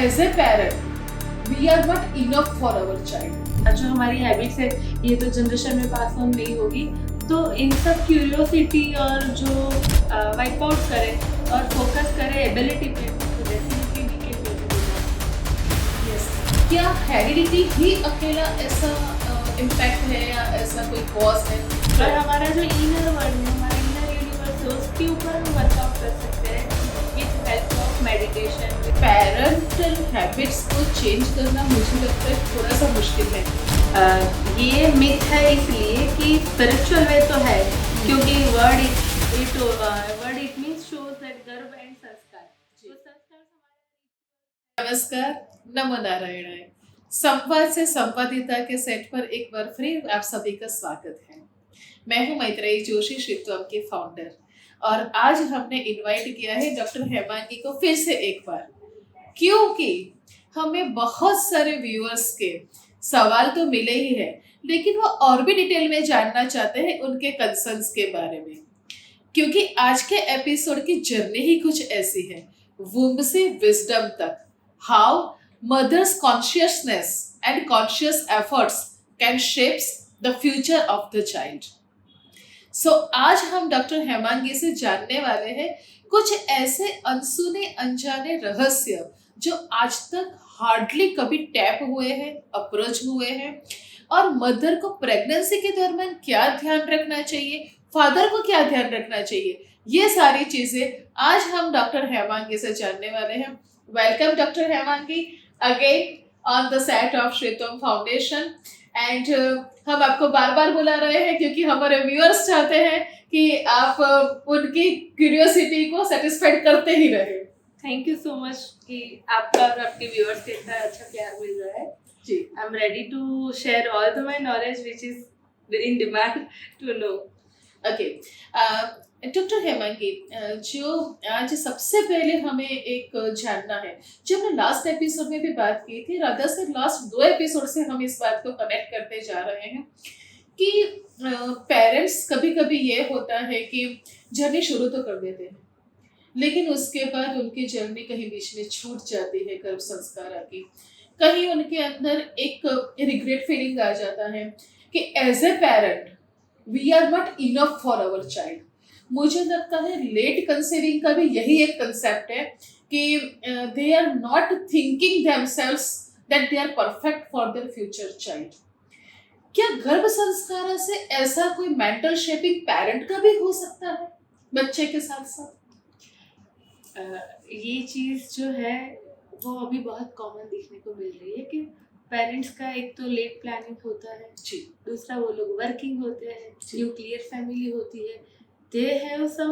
As a parent we are not enough for our child. जो हमारी habits है ये तो जनरेशन में पास ऑन नहीं होगी, तो इन सब क्यूरियोसिटी और जो वाइप आउट करे और फोकस करे एबिलिटी पे, तो definitely we can do it. क्या हेरिडिटी ही अकेला ऐसा इम्पैक्ट है या ऐसा कोई कॉज है? और हमारा जो इनर वर्ल्ड है, हमारा इनर यूनिवर्स है, उसके ऊपर हम वर्कआउट कर सकते हैं with help of meditation. Parental habits को चेंज करना मुझे लगता है थोड़ा सा मुश्किल है। ये मिथ है इसलिए कि स्पिरिचुअल वे तो है, क्योंकि word it means shows that गर्भ एंड संस्कार। तो संस्कार हमारे। नमस्कार, नमो नारायण। संवाद से संवादिता के सेट पर एक बार फिर आप सभी का स्वागत है। मैं हूं मैत्रेयी जोशी, शिवत्वम के फाउंडर, और आज हमने इनवाइट किया है डॉक्टर हेमांगी को फिर से एक बार, क्योंकि हमें बहुत सारे व्यूअर्स के सवाल तो मिले ही हैं, लेकिन वो और भी डिटेल में जानना चाहते हैं उनके कंसर्न्स के बारे में। क्योंकि आज के एपिसोड की जर्नी ही कुछ ऐसी है, वुम्ब से विजडम तक, how mother's consciousness and conscious efforts can shapes the future of the child. So आज हम डॉक्टर हेमांगी से जानने वाले हैं कुछ ऐसे अनसुने अनजाने रहस्य जो आज तक हार्डली कभी टैप हुए हैं, अप्रोच हुए हैं, और मदर को प्रेगनेंसी के दौरान क्या ध्यान रखना चाहिए, फादर को क्या ध्यान रखना चाहिए, ये सारी चीजें आज हम डॉक्टर हेमांगी से जानने वाले हैं। Welcome doctor Hemangi again on the set of Shivatvam foundation. And हम आपको बार बार बुला रहे हैं क्योंकि हमारे व्यूअर्स चाहते हैं कि आप उनकी क्यूरियोसिटी को सेटिस्फाइड करते ही रहे। थैंक यू सो मच कि आपका और आपके व्यूअर्स से इतना अच्छा प्यार मिल रहा है जी। I am ready to share all the my knowledge which is in demand to know. Okay doctor Hemangi, जो आज सबसे पहले हमें एक जानना है, जो हमने लास्ट एपिसोड में भी बात की थी, राधा से लास्ट 2 एपिसोड से हम इस बात को कनेक्ट करते जा रहे हैं कि पेरेंट्स कभी कभी ये होता है कि जर्नी शुरू तो कर देते हैं, लेकिन उसके बाद उनकी जर्नी कहीं बीच में छूट जाती है गर्भ संस्कार की। कहीं उनके अंदर एक रिग्रेट फीलिंग आ जाता है कि as a parent we are not enough for our child. मुझे लगता है लेट कंसीविंग का भी यही एक कंसेप्ट है कि they are not thinking themselves that they are perfect for their future child. क्या गर्भ संस्कार से ऐसा कोई मेंटल शेपिंग पेरेंट का भी हो सकता है बच्चे के साथ साथ? ये चीज़ जो है वो अभी बहुत कॉमन देखने को मिल रही है कि पेरेंट्स का एक तो लेट प्लानिंग होता है जी। दूसरा वो लोग वर्किंग होते हैं, न्यूक्लियर फैमिली होती है, दे हैव सम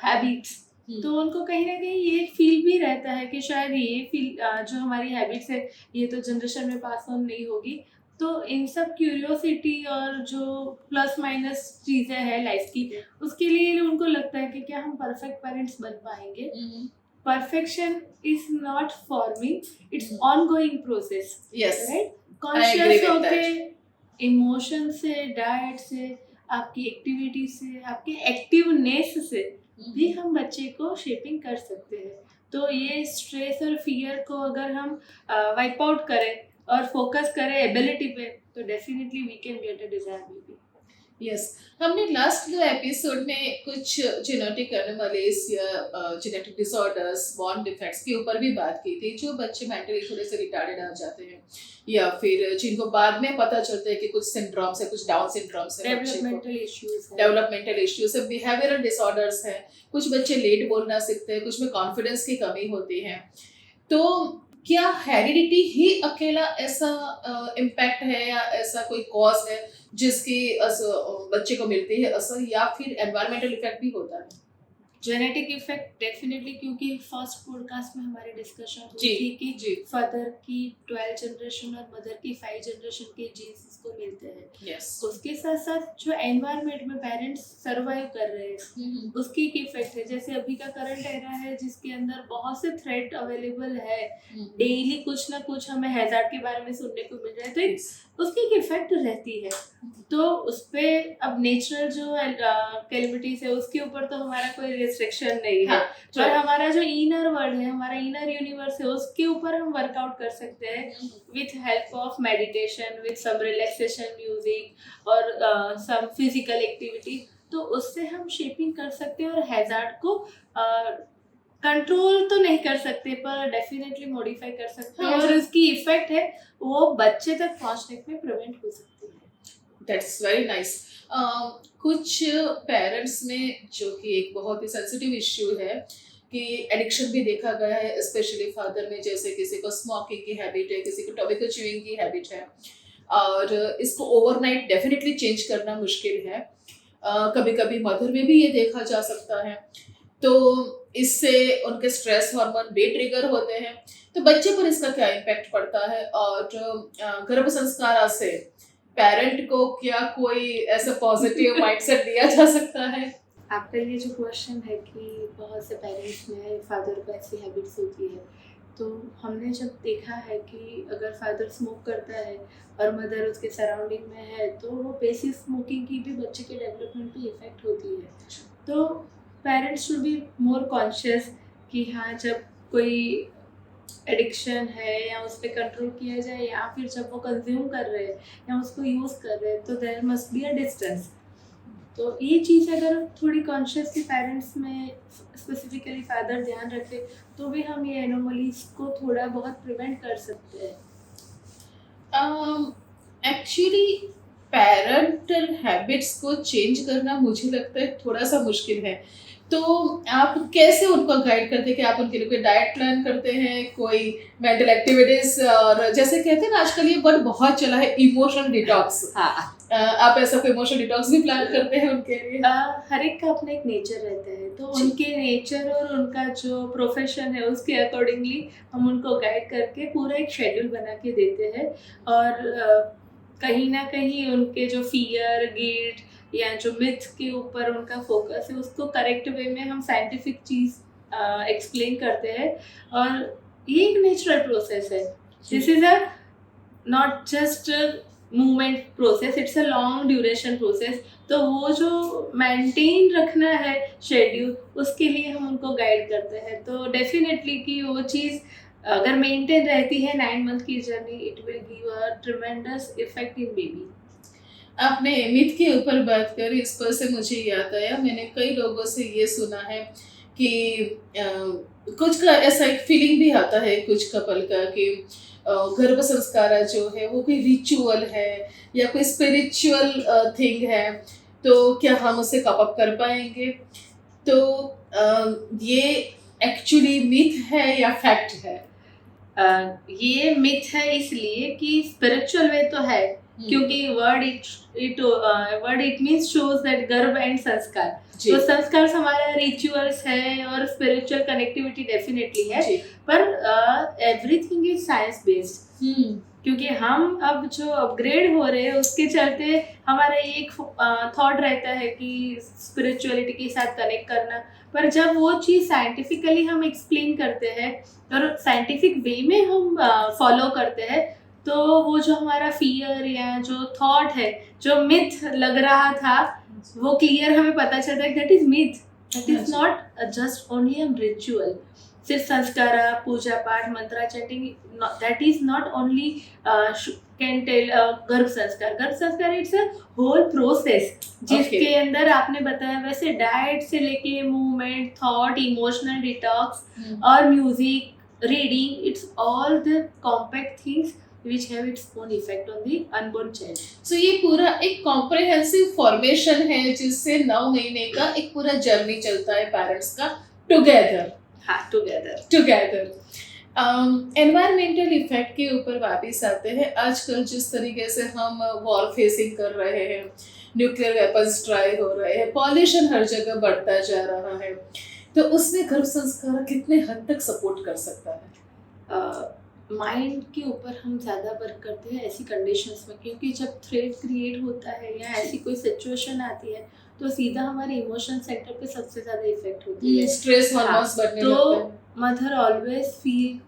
हैबिट्स, तो उनको कहीं ना कहीं ये फील भी रहता है कि शायद ये फील जो हमारी हैबिट्स है ये तो जनरेशन में पास ऑन नहीं होगी। तो इन सब क्यूरियोसिटी और जो प्लस माइनस चीज़ें हैं लाइफ की, उसके लिए उनको लगता है कि क्या हम परफेक्ट पेरेंट्स बन पाएंगे। Perfection is not for me, it's ongoing process. Yes, right, conscious होके इमोशन से, डाइट से, आपकी एक्टिविटी से, आपके एक्टिवनेस से भी हम बच्चे को शेपिंग कर सकते हैं। तो ये स्ट्रेस और फियर को अगर हम वाइप आउट करें और फोकस करें एबिलिटी पे, तो definitely we can get a desired baby. Yes, हमने लास्ट 2 एपिसोड में कुछ जेनेटिक एनोमलीज या जेनेटिक डिसऑर्डर्स, बॉर्न डिफेक्ट्स के ऊपर भी बात की थी, जो बच्चे मेंटली थोड़े से रिटार्डेड आ जाते हैं या फिर जिनको बाद में पता चलता है कि कुछ सिंड्रोम्स है, कुछ डाउन सिंड्रोम्स है, डेवलपमेंटल इश्यूज है, बिहेवियरल डिसऑर्डर्स है, कुछ बच्चे लेट बोलना सीखते हैं, कुछ में कॉन्फिडेंस की कमी होती है। तो क्या हेरिडिटी ही अकेला ऐसा इम्पैक्ट है या ऐसा कोई कॉज है जिसकी बच्चे को मिलती है असर, या फिर एनवायरमेंटल इफेक्ट भी होता है? जेनेटिक इफेक्ट डेफिनेटली, क्योंकि फर्स्ट पॉडकास्ट में हमारी डिस्कशन हुई थी कि फादर की 12 जनरेशन और मदर की 5 जनरेशन के जीन्स इसको मिलते हैं। yes. उसके साथ साथ जो एनवायरनमेंट में पेरेंट्स सर्वाइव कर रहे हैं उसकी एक इफेक्ट है। जैसे अभी का करंट एरा है जिसके अंदर बहुत से थ्रेट अवेलेबल है, डेली कुछ ना कुछ हमें हैजार्ड के बारे में सुनने को मिल रहा है, तो उसकी एक इफेक्ट रहती है। तो उस पर अब नेचुरल जो कैलेमिटीज है उसके ऊपर तो हमारा कोई रिस्ट्रिक्शन नहीं है। हाँ, पर हमारा जो इनर वर्ल्ड है, हमारा इनर यूनिवर्स है, उसके ऊपर हम वर्कआउट कर सकते हैं with help of meditation, with some relaxation music और सम फिजिकल एक्टिविटी। तो उससे हम शेपिंग कर सकते हैं और हैजार्ड को कंट्रोल तो नहीं कर सकते पर डेफिनेटली मॉडिफाई कर सकते हैं, हाँ, और उसकी इफेक्ट है वो बच्चे तक पहुंचने में प्रिवेंट हो सकती है। That's very nice. कुछ पेरेंट्स में जो कि एक बहुत ही सेंसिटिव इश्यू है कि एडिक्शन भी देखा गया है, स्पेशली फादर में, जैसे किसी को स्मोकिंग की हैबिट है, किसी को टोबैको च्यूइंग की हैबिट है, और इसको ओवरनाइट डेफिनेटली चेंज करना मुश्किल है। कभी कभी मदर में भी ये देखा जा सकता है, तो इससे उनके स्ट्रेस हार्मोन भी ट्रिगर होते हैं। तो बच्चे पर इसका क्या इम्पैक्ट पड़ता है, और गर्भ संस्कार से पेरेंट को क्या कोई ऐसा पॉजिटिव माइंडसेट दिया जा सकता है? आपका ये जो क्वेश्चन है कि बहुत से पेरेंट्स में फादर को ऐसी हैबिट्स होती है, तो हमने जब देखा है कि अगर फादर स्मोक करता है और मदर उसके सराउंडिंग में है, तो वो पैसिव स्मोकिंग की भी बच्चे के डेवलपमेंट पे इफेक्ट होती है। तो parents should be more conscious कि हाँ, जब कोई एडिक्शन है या उस पर कंट्रोल किया जाए, या फिर जब वो कंज्यूम कर रहे हैं या उसको यूज़ कर रहे हैं, तो there must be a distance. तो ये चीज़ अगर थोड़ी कॉन्शियसली पेरेंट्स में, स्पेसिफिकली फादर ध्यान रखे, तो भी हम ये एनोमलीज को थोड़ा बहुत प्रिवेंट कर सकते हैं। एक्चुअली पेरेंटल हैबिट्स को चेंज करना मुझे लगता है थोड़ा सा मुश्किल है। तो आप कैसे उनको गाइड करते हैं कि आप उनके लिए कोई डाइट प्लान करते हैं, कोई मेंटल एक्टिविटीज, और जैसे कहते हैं ना आजकल ये वर्ड बहुत चला है, इमोशनल डिटॉक्स। हाँ, आप ऐसा कोई इमोशनल डिटॉक्स भी प्लान करते हैं उनके लिए? हर एक का अपना एक नेचर रहता है, तो उनके नेचर और उनका जो प्रोफेशन है उसके अकॉर्डिंगली हम उनको गाइड करके पूरा एक शेड्यूल बना के देते हैं। और कहीं ना कहीं उनके जो फियर, गिल्ट या जो मिथ के ऊपर उनका फोकस है, उसको करेक्ट वे में हम साइंटिफिक चीज़ एक्सप्लेन करते हैं। और ये एक नेचुरल प्रोसेस है, this is a not just movement process, it's a long duration process. तो वो जो मेंटेन रखना है शेड्यूल, उसके लिए हम उनको गाइड करते हैं। तो डेफिनेटली कि वो चीज़ अगर मेंटेन रहती है 9 मंथ की journey, it will give a tremendous effect in baby. आपने मिथ के ऊपर बात करी, इस पर से मुझे याद आया, मैंने कई लोगों से ये सुना है कि कुछ का ऐसा एक फीलिंग भी आता है कुछ कपल का कि गर्भ संस्कार जो है वो कोई रिचुअल है या कोई स्पिरिचुअल थिंग है, तो क्या हम उसे कप अप कर पाएंगे? तो ये एक्चुअली मिथ है या फैक्ट है? ये मिथ है इसलिए कि स्पिरिचुअल वे तो है, क्योंकि word it means shows that गर्भ एंड संस्कार, तो संस्कार हमारा रिचुअल्स है और स्पिरिचुअल कनेक्टिविटी डेफिनेटली है, पर एवरीथिंग इज साइंस बेस्ड। क्योंकि हम अब जो अपग्रेड हो रहे हैं उसके चलते हमारा एक थॉट रहता है कि स्पिरिचुअलिटी के साथ कनेक्ट करना, पर जब वो चीज़ साइंटिफिकली हम एक्सप्लेन करते हैं और साइंटिफिक वे में हम फॉलो करते हैं, तो वो जो हमारा फियर या जो थॉट है, जो मिथ लग रहा था, वो क्लियर हमें पता चलता है that is myth, that is not just only a ritual. सिर्फ संस्कार, पूजा पाठ, mantra chanting, that is not only can tell garbh संस्कार इट्स अ होल प्रोसेस, जिसके अंदर आपने बताया वैसे डाइट से लेके मूवमेंट, थॉट, इमोशनल डिटॉक्स और music, reading, it's all the compact things which have its own effect on the unborn child. So ये पूरा एक कॉम्प्रिहेंसिव फॉर्मेशन है जिससे 9 महीने का एक पूरा जर्नी चलता है पेरेंट्स का टुगेदर। हाँ, टुगेदर। एनवायरमेंटल इफेक्ट के ऊपर वापस आते हैं। आजकल जिस तरीके से हम वॉर फेसिंग कर रहे हैं, न्यूक्लियर वेपन्स ट्राई हो रहे हैं, पॉल्यूशन हर जगह बढ़ता जा रहा है, तो उसमें गर्भ संस्कार कितने हद तक सपोर्ट कर सकता है? माइंड के ऊपर हम ज़्यादा वर्क करते हैं ऐसी कंडीशंस में, क्योंकि जब थ्रेट क्रिएट होता है या ऐसी कोई सिचुएशन आती है, तो सीधा हमारे इमोशन सेक्टर पे सबसे ज़्यादा इफेक्ट होती है, स्ट्रेस हार्मोन्स बढ़ने लगते हैं। तो mother always feel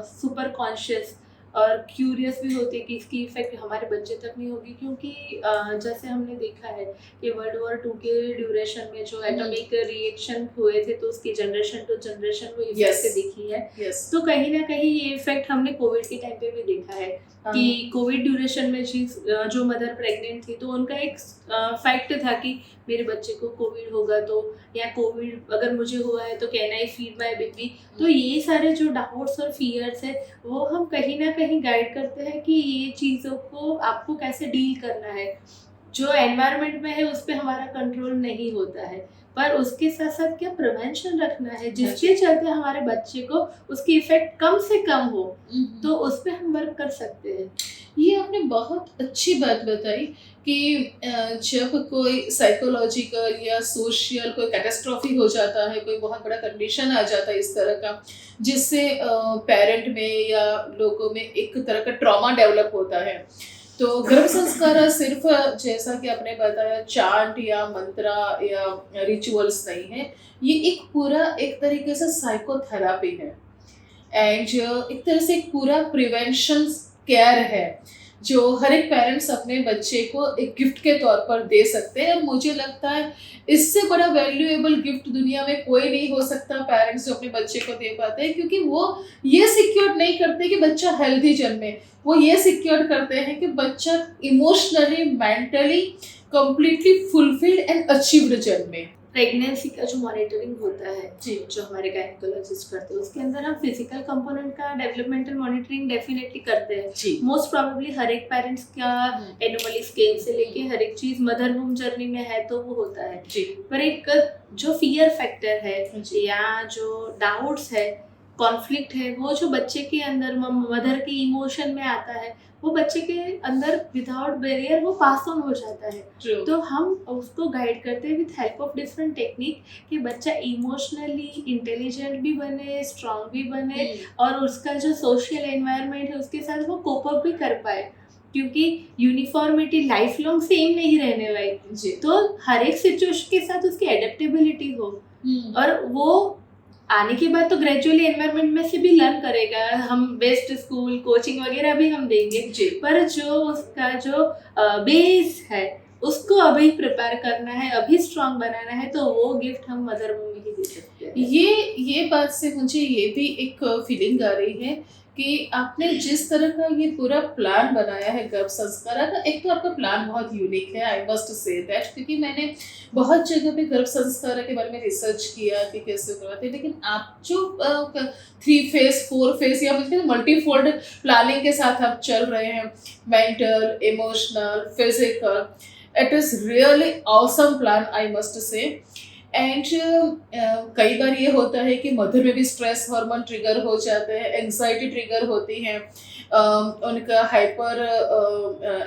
super conscious और क्यूरियस भी होती है कि इसकी इफेक्ट हमारे बच्चे तक नहीं होगी, क्योंकि जैसे हमने देखा है कि वर्ल्ड वॉर 2 के ड्यूरेशन में जो एटॉमिक रिएक्शन हुए थे तो उसकी जनरेशन टू जनरेशन वो इफेक्ट दिखी है। तो कहीं ना कहीं ये इफेक्ट हमने कोविड के टाइम पे भी देखा है कि कोविड ड्यूरेशन में जो मदर प्रेग्नेंट थी तो उनका एक फैक्ट था कि मेरे बच्चे को कोविड होगा तो, या कोविड अगर मुझे हुआ है तो can I feed my baby. तो ये सारे जो डाउट्स और फियर्स है वो हम कहीं ना कहीं गाइड करते हैं कि ये चीज़ों को आपको कैसे डील करना है। जो एनवायरनमेंट में है उस पर हमारा कंट्रोल नहीं होता है, पर उसके साथ साथ क्या प्रिवेंशन रखना है जिसके चलते हमारे बच्चे को उसकी इफेक्ट कम से कम हो, तो उस पर हम वर्क कर सकते हैं। ये आपने बहुत अच्छी बात बताई कि जब कोई साइकोलॉजिकल या सोशल कोई कैटास्ट्रॉफी हो जाता है, कोई बहुत बड़ा कंडीशन आ जाता है इस तरह का, जिससे पेरेंट में या लोगों में एक तरह का ट्रॉमा डेवलप होता है, तो गर्भ संस्कार सिर्फ जैसा कि आपने बताया चांट या मंत्रा या रिचुअल्स नहीं है, ये एक पूरा एक तरीके से साइकोथेरापी है एंड एक तरह से एक पूरा प्रिवेंशन केयर है जो हर एक पेरेंट्स अपने बच्चे को एक गिफ्ट के तौर पर दे सकते हैं। और मुझे लगता है इससे बड़ा वैल्यूएबल गिफ्ट दुनिया में कोई नहीं हो सकता पेरेंट्स जो अपने बच्चे को दे पाते हैं, क्योंकि वो ये सिक्योर नहीं करते कि बच्चा हेल्दी जन्मे, वो ये सिक्योर करते हैं कि बच्चा emotionally mentally completely fulfilled and achieved जन्मे। प्रेगनेंसी का जो मॉनिटरिंग होता है जी, जो हमारे गायनेकोलॉजिस्ट करते हैं उसके अंदर हम फिजिकल कंपोनेंट का डेवलपमेंटल मॉनिटरिंग डेफिनेटली करते हैं। मोस्ट प्रोबेबली हर एक पेरेंट्स का एनुअली स्केल से लेके हर एक चीज मदर होम जर्नी में है तो वो होता है जी। पर एक जो फियर फैक्टर है या जो डाउट्स है, कॉन्फ्लिक्ट है, वो जो बच्चे के अंदर मदर के इमोशन में आता है वो बच्चे के अंदर विदाउट बैरियर वो पास ऑन हो जाता है। True. तो हम उसको गाइड करते हैं with help of different technique कि बच्चा इमोशनली इंटेलिजेंट भी बने, स्ट्रांग भी बने और उसका जो सोशल एनवायरनमेंट है उसके साथ वो कोप अप भी कर पाए, क्योंकि यूनिफॉर्मिटी लाइफ लॉन्ग सेम नहीं रहने वाली। तो हर एक सिचुएशन के साथ उसकी एडेप्टेबिलिटी हो और वो आने के बाद तो ग्रेजुअली एनवायरनमेंट में से भी लर्न करेगा। हम बेस्ट स्कूल कोचिंग वगैरह भी हम देंगे, पर जो उसका जो बेस है उसको अभी प्रिपेयर करना है, अभी स्ट्रांग बनाना है, तो वो गिफ्ट हम मदर में ही दे सकते हैं। ये बात से मुझे ये भी एक फीलिंग आ रही है कि आपने जिस तरह का ये पूरा प्लान बनाया है गर्भ संस्कार का, एक तो आपका प्लान बहुत यूनिक है, आई मस्ट से दैट, क्योंकि मैंने बहुत जगह पे गर्भ संस्कार के बारे में रिसर्च किया कि कैसे करवाते हैं, लेकिन आप जो 3 फेज 4 फेज या मुझे मल्टीफोल्ड प्लानिंग के साथ आप चल रहे हैं, mental, emotional, physical, it is really awesome plan, I must say. And कई बार ये होता है कि मदर में भी स्ट्रेस हार्मोन ट्रिगर हो जाते हैं, एंजाइटी ट्रिगर होती है, उनका हाइपर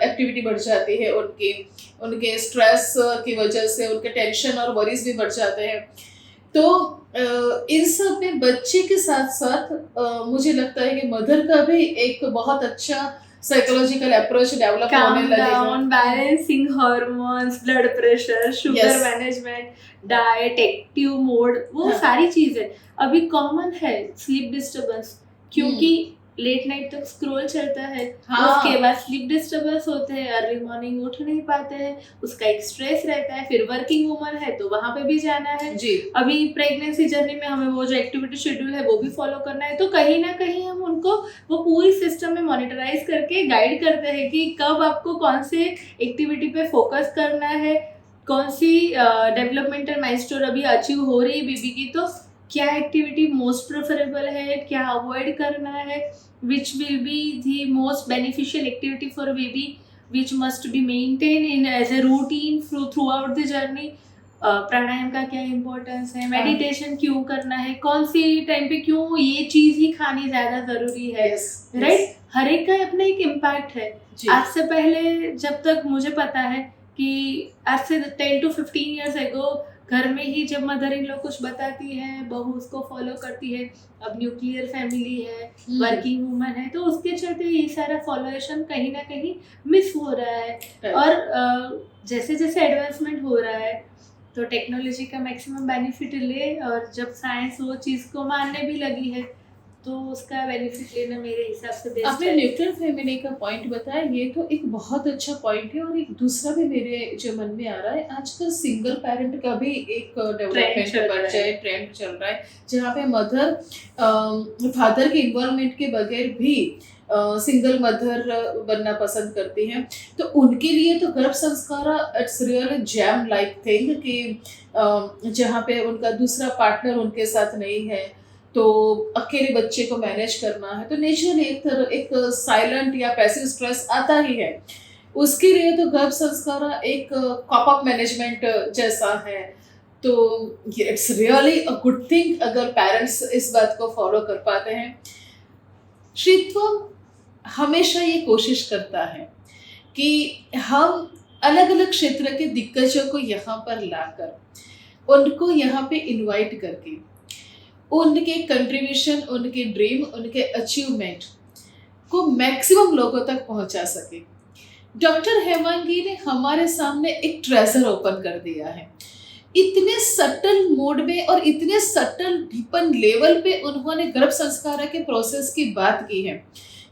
एक्टिविटी बढ़ जाती है, उनके स्ट्रेस की वजह से उनके टेंशन और वरीज भी बढ़ जाते हैं। तो इन सब में बच्चे के साथ साथ मुझे लगता है कि मदर का भी एक बहुत अच्छा साइकोलॉजिकल अप्रोच डेवलप होने लगेगा। Balancing hormones, blood pressure, sugar management, diet, active mode, वो सारी चीजें अभी कॉमन है। स्लीप डिस्टर्बेंस, क्योंकि लेट नाइट तक स्क्रॉल चलता है, उसके बाद स्लीप डिस्टर्बेंस होते हैं, अर्ली मॉर्निंग उठ नहीं पाते हैं, उसका एक स्ट्रेस रहता है, फिर वर्किंग वूमन है तो वहां पे भी जाना है जी। अभी प्रेगनेंसी जर्नी में हमें वो जो एक्टिविटी शेड्यूल है वो भी फॉलो करना है, तो कहीं ना कहीं हम उनको वो पूरी सिस्टम में मॉनिटराइज करके गाइड करते हैं कि कब आपको कौन से एक्टिविटी पे फोकस करना है, कौन सी डेवलपमेंटल माइलस्टोन अभी अचीव हो रही है बेबी की, तो क्या एक्टिविटी मोस्ट प्रेफरेबल है, क्या अवॉइड करना है, which will be the most beneficial activity for a baby, which must be maintained in as a routine throughout the journey. प्राणायाम का क्या इम्पोर्टेंस है, मेडिटेशन क्यों करना है, कौन सी टाइम पे क्यों ये चीज ही खानी ज्यादा जरूरी है, राइट? हर एक का अपना एक इम्पैक्ट है। आज से पहले जब तक मुझे पता है कि आज से 10 to 15 years ago घर में ही जब मदर इन लोग कुछ बताती है, बहू उसको फॉलो करती है। अब न्यूक्लियर फैमिली है, वर्किंग वूमन है, तो उसके चलते ये सारा फॉलोएशन कहीं ना कहीं मिस हो रहा है। और जैसे जैसे एडवांसमेंट हो रहा है तो टेक्नोलॉजी का मैक्सिमम बेनिफिट ले, और जब साइंस वो चीज़ को मानने भी लगी है तो उसका बेनिफिट लेना मेरे हिसाब से बेस्ट आपने है। न्यूक्लियर फैमिली का पॉइंट बताया, ये तो एक बहुत अच्छा पॉइंट है। और एक दूसरा भी मेरे जो मन में आ रहा है, आजकल सिंगल पेरेंट का भी एक डेवलपमेंट चल रहा बढ़ है। जाए, ट्रेंड चल रहा है, जहाँ पे मदर फादर के इन्वॉल्वमेंट के बगैर भी सिंगल मदर बनना पसंद करती हैं। तो उनके लिए तो गर्भ संस्कार it's real gem like thing कि जहाँ पे उनका दूसरा पार्टनर उनके साथ नहीं है, तो अकेले बच्चे को मैनेज करना है, तो नेचुरली एक साइलेंट या पैसिव स्ट्रेस आता ही है। उसके लिए तो गर्भ संस्कार एक कॉप अप मैनेजमेंट जैसा है। तो it's really a good thing अगर पेरेंट्स इस बात को फॉलो कर पाते हैं। श्रीत्वम हमेशा ये कोशिश करता है कि हम अलग अलग क्षेत्र के दिग्गजों को यहाँ पर लाकर उनको यहाँ पे इनवाइट करके उनके कंट्रीब्यूशन, उनके ड्रीम, उनके अचीवमेंट को मैक्सिमम लोगों तक पहुंचा सके। डॉक्टर हेमांगी ने हमारे सामने एक ट्रेजर ओपन कर दिया है। इतने सटल मोड में और इतने सटल डीपन लेवल पे उन्होंने गर्भ संस्कार के प्रोसेस की बात की है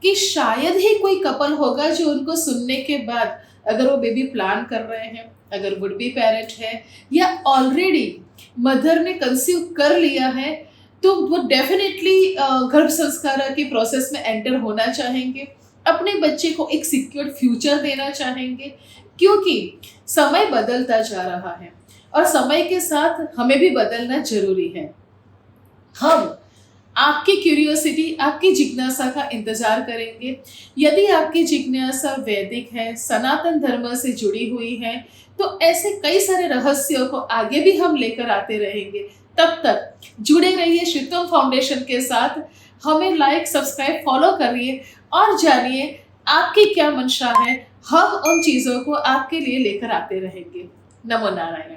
कि शायद ही कोई कपल होगा जो उनको सुनने के बाद, अगर वो बेबी प्लान कर रहे हैं, अगर वुड बी पेरेंट है या ऑलरेडी मदर ने कंसीव कर लिया है, तो वो डेफिनेटली गर्भ संस्कार के प्रोसेस में एंटर होना चाहेंगे, अपने बच्चे को एक सिक्योर फ्यूचर देना चाहेंगे, क्योंकि समय बदलता जा रहा है और समय के साथ हमें भी बदलना जरूरी है। हम आपकी क्यूरियोसिटी, आपकी जिज्ञासा का इंतजार करेंगे। यदि आपकी जिज्ञासा वैदिक है, सनातन धर्म से जुड़ी हुई है, तो ऐसे कई सारे रहस्यों को आगे भी हम लेकर आते रहेंगे। तब तक जुड़े रहिए श्रीत्वम फाउंडेशन के साथ। हमें लाइक, सब्सक्राइब, फॉलो करिए और जानिए आपकी क्या मंशा है। हम उन चीज़ों को आपके लिए लेकर आते रहेंगे। नमो नारायण।